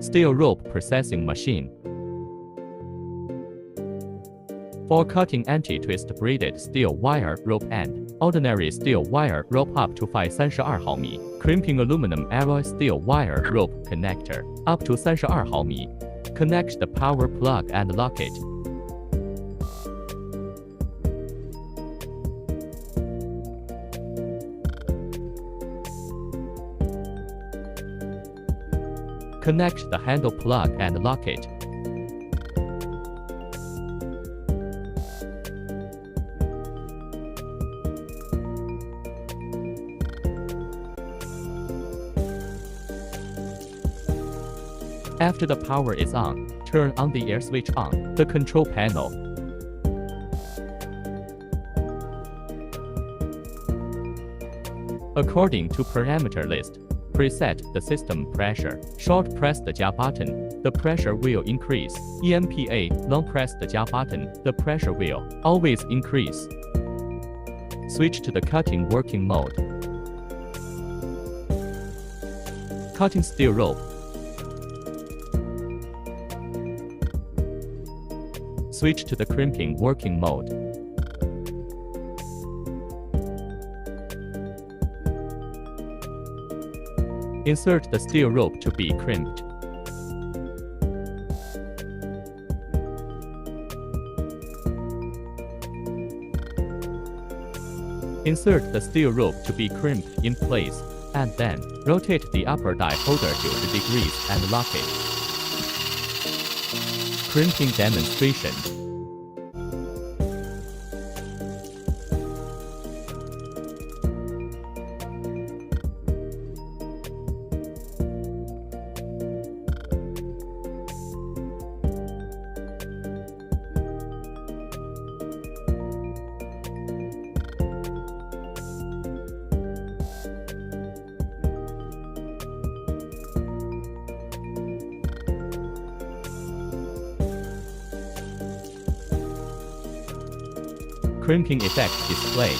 steel rope processing machine. For cutting anti-twist braided steel wire rope and ordinary steel wire rope up to Φ32 毫米, crimping aluminum alloy steel wire rope connector up to 32毫米. Connect the power plug and lock it. Connect the handle plug and lock it. After the power is on, turn on the air switch on the control panel. According to parameter list, preset the system pressure. Short press the 加 button, the pressure will increase. EMPA, long press the 加 button, the pressure will always increase. Switch to the cutting working mode. Cutting steel rope. Switch to the crimping working mode. Insert the steel rope to be crimped. Insert the steel rope to be crimped in place, and then rotate the upper die holder 90 degrees and lock it. Crimping demonstration. Crimping effect display.